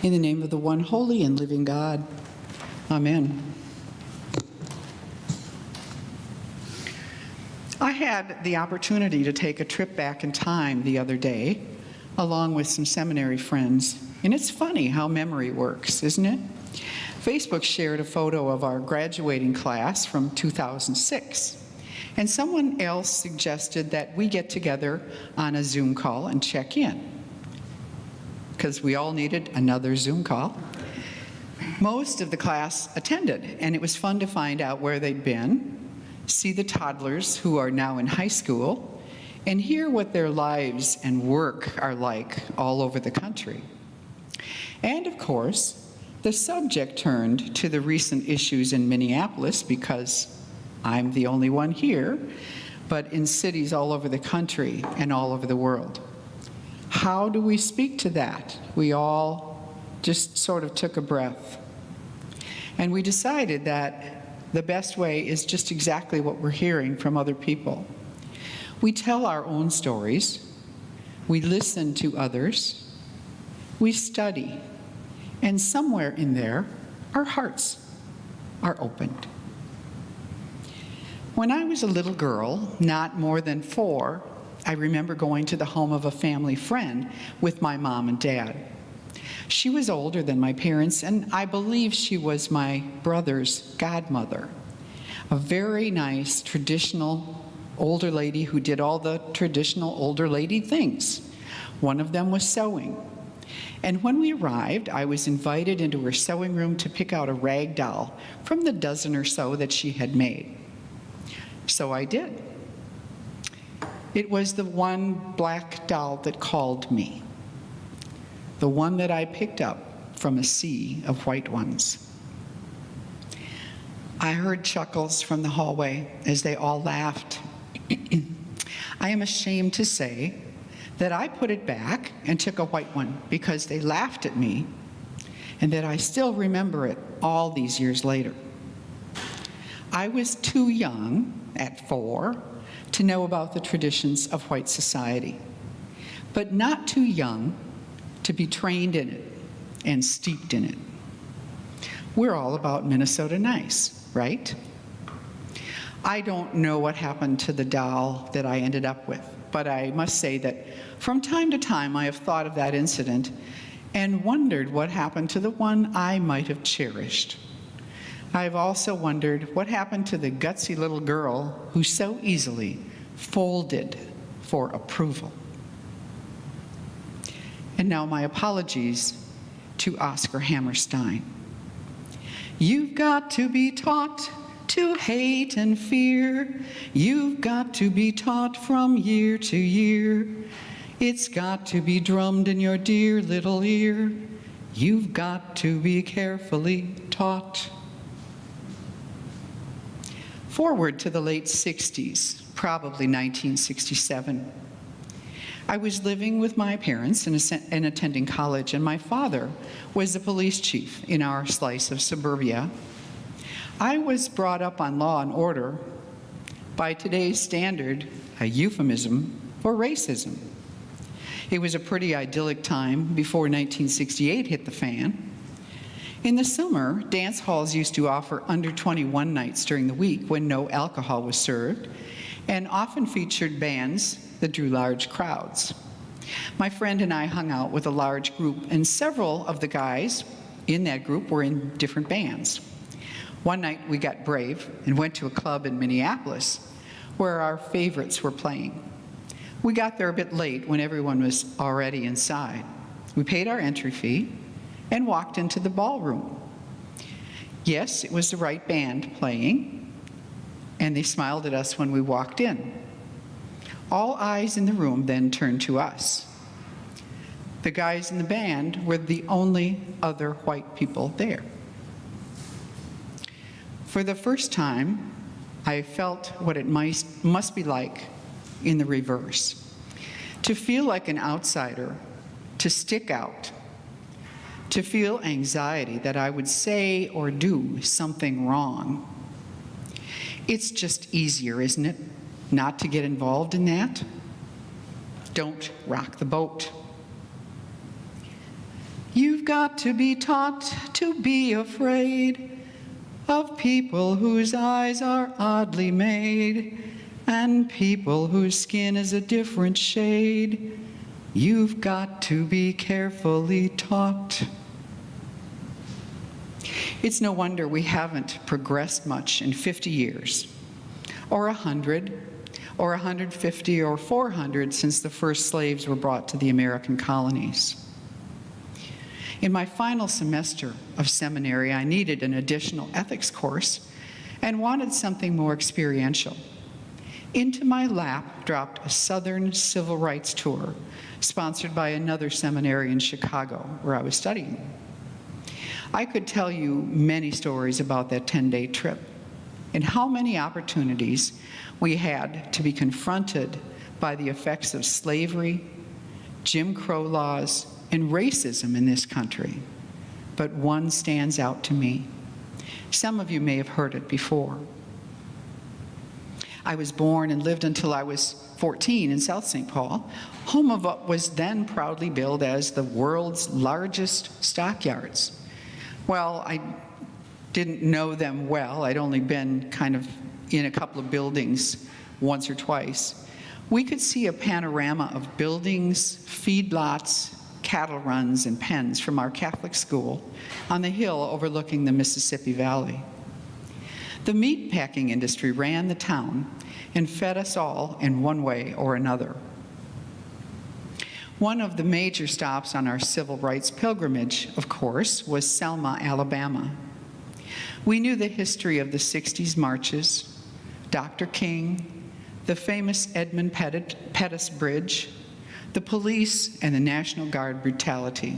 In the name of the one holy and living God. Amen. I had the opportunity to take a trip back in time the other day, along with some seminary friends. And it's funny how memory works, isn't it? Facebook shared a photo of our graduating class from 2006. And someone else suggested that we get together on a Zoom call and check in, because we all needed another Zoom call. Most of the class attended, and it was fun to find out where they'd been, see the toddlers who are now in high school, and hear what their lives and work are like all over the country. And of course, the subject turned to the recent issues in Minneapolis, because I'm the only one here, but in cities all over the country and all over the world. How do we speak to that? We all just sort of took a breath. And we decided that the best way is just exactly what we're hearing from other people. We tell our own stories, we listen to others, we study, and somewhere in there, our hearts are opened. When I was a little girl, not more than 4, I remember going to the home of a family friend with my mom and dad. She was older than my parents, and I believe she was my brother's godmother. A very nice, traditional older lady who did all the traditional older lady things. One of them was sewing. And when we arrived, I was invited into her sewing room to pick out a rag doll from the dozen or so that she had made. So I did. It was the one black doll that called me, the one that I picked up from a sea of white ones. I heard chuckles from the hallway as they all laughed. I am ashamed to say that I put it back and took a white one because they laughed at me, and that I still remember it all these years later. I was too young, at 4, to know about the traditions of white society, but not too young to be trained in it and steeped in it. We're all about Minnesota nice, right? I don't know what happened to the doll that I ended up with, but I must say that from time to time I have thought of that incident and wondered what happened to the one I might have cherished. I've also wondered what happened to the gutsy little girl who so easily folded for approval. And now my apologies to Oscar Hammerstein. You've got to be taught to hate and fear. You've got to be taught from year to year. It's got to be drummed in your dear little ear. You've got to be carefully taught. Forward to the late 60s, probably 1967. I was living with my parents and attending college, and my father was the police chief in our slice of suburbia. I was brought up on law and order, by today's standard, a euphemism for racism. It was a pretty idyllic time before 1968 hit the fan. In the summer, dance halls used to offer under 21 nights during the week when no alcohol was served, and often featured bands that drew large crowds. My friend and I hung out with a large group, and several of the guys in that group were in different bands. One night we got brave and went to a club in Minneapolis where our favorites were playing. We got there a bit late when everyone was already inside. We paid our entry fee and walked into the ballroom. Yes, it was the right band playing, and they smiled at us when we walked in. All eyes in the room then turned to us. The guys in the band were the only other white people there. For the first time, I felt what it must be like in the reverse. To feel like an outsider, to stick out, to feel anxiety that I would say or do something wrong. It's just easier, isn't it, not to get involved in that? Don't rock the boat. You've got to be taught to be afraid of people whose eyes are oddly made and people whose skin is a different shade. You've got to be carefully taught. It's no wonder we haven't progressed much in 50 years, or 100, or 150, or 400 since the first slaves were brought to the American colonies. In my final semester of seminary, I needed an additional ethics course and wanted something more experiential. Into my lap dropped a Southern Civil Rights tour sponsored by another seminary in Chicago where I was studying. I could tell you many stories about that 10-day trip and how many opportunities we had to be confronted by the effects of slavery, Jim Crow laws, and racism in this country. But one stands out to me. Some of you may have heard it before. I was born and lived until I was 14 in South St. Paul, home of what was then proudly billed as the world's largest stockyards. Well, I didn't know them well. I'd only been kind of in a couple of buildings once or twice. We could see a panorama of buildings, feedlots, cattle runs, and pens from our Catholic school on the hill overlooking the Mississippi Valley. The meatpacking industry ran the town and fed us all in one way or another. One of the major stops on our civil rights pilgrimage, of course, was Selma, Alabama. We knew the history of the 60s marches, Dr. King, the famous Edmund Pettus Bridge, the police, and the National Guard brutality.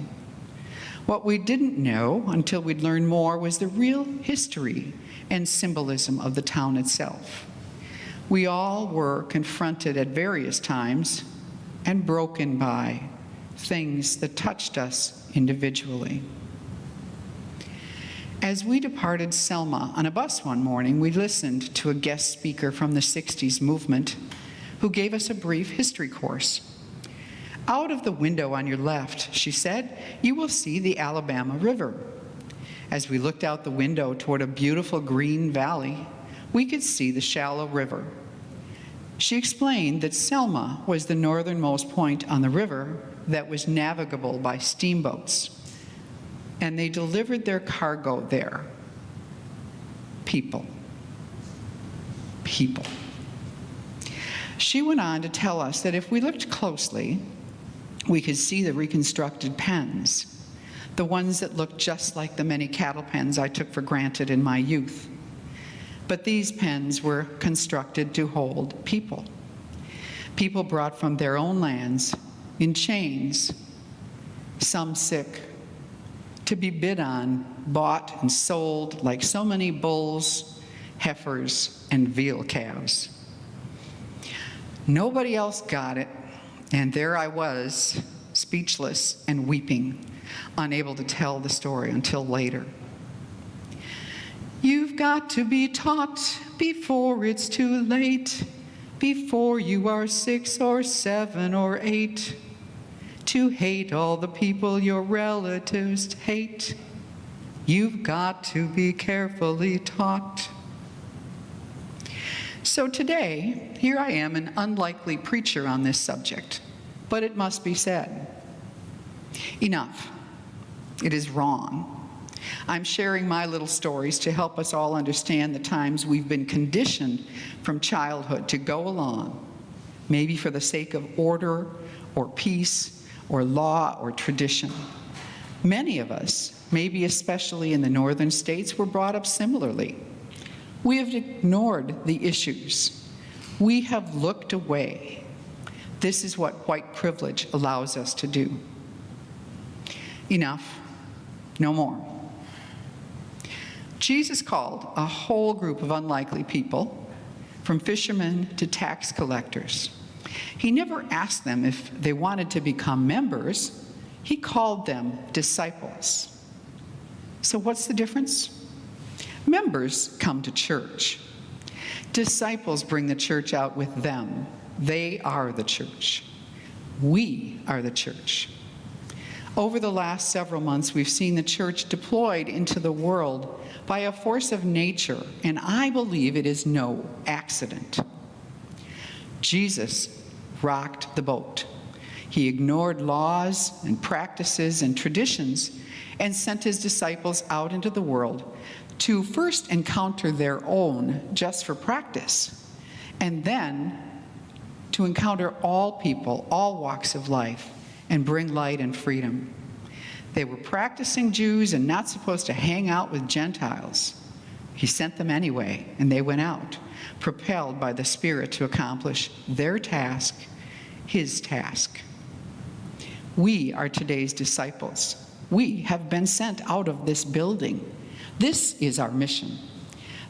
What we didn't know until we'd learned more was the real history and symbolism of the town itself. We all were confronted at various times and broken by things that touched us individually. As we departed Selma on a bus one morning, we listened to a guest speaker from the 60s movement who gave us a brief history course. Out of the window on your left, she said, you will see the Alabama River. As we looked out the window toward a beautiful green valley, we could see the shallow river. She explained that Selma was the northernmost point on the river that was navigable by steamboats, and they delivered their cargo there. People. People. She went on to tell us that if we looked closely, we could see the reconstructed pens, the ones that looked just like the many cattle pens I took for granted in my youth. But these pens were constructed to hold people. People brought from their own lands in chains, some sick, to be bid on, bought, and sold like so many bulls, heifers, and veal calves. Nobody else got it, and there I was, speechless and weeping, unable to tell the story until later. You've got to be taught before it's too late, before you are 6 or 7 or 8, to hate all the people your relatives hate. You've got to be carefully taught. So today, here I am, an unlikely preacher on this subject, but it must be said. Enough. It is wrong. I'm sharing my little stories to help us all understand the times we've been conditioned from childhood to go along, maybe for the sake of order or peace or law or tradition. Many of us, maybe especially in the northern states, were brought up similarly. We have ignored the issues. We have looked away. This is what white privilege allows us to do. Enough. No more. Jesus called a whole group of unlikely people, from fishermen to tax collectors. He never asked them if they wanted to become members. He called them disciples. So what's the difference? Members come to church. Disciples bring the church out with them. They are the church. We are the church. Over the last several months, we've seen the church deployed into the world by a force of nature, and I believe it is no accident. Jesus rocked the boat. He ignored laws and practices and traditions and sent his disciples out into the world to first encounter their own just for practice, and then to encounter all people, all walks of life, and bring light and freedom. They were practicing Jews and not supposed to hang out with Gentiles. He sent them anyway, and they went out, propelled by the Spirit to accomplish their task, his task. We are today's disciples. We have been sent out of this building. This is our mission.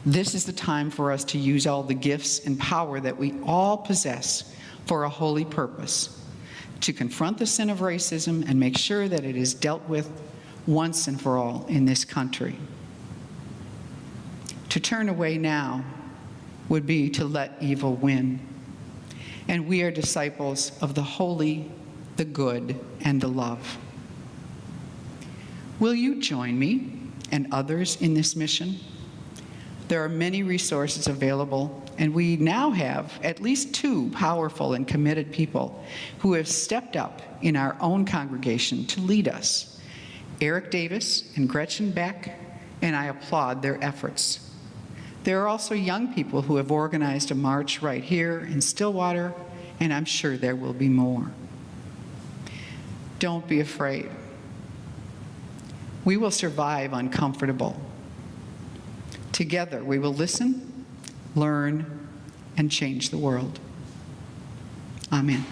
This is the time for us to use all the gifts and power that we all possess for a holy purpose, to confront the sin of racism and make sure that it is dealt with once and for all in this country. To turn away now would be to let evil win. And we are disciples of the holy, the good, and the love. Will you join me and others in this mission? There are many resources available, and we now have at least 2 powerful and committed people who have stepped up in our own congregation to lead us, Eric Davis and Gretchen Beck, and I applaud their efforts. There are also young people who have organized a march right here in Stillwater, and I'm sure there will be more. Don't be afraid. We will survive uncomfortable. Together, we will listen, learn, and change the world. Amen.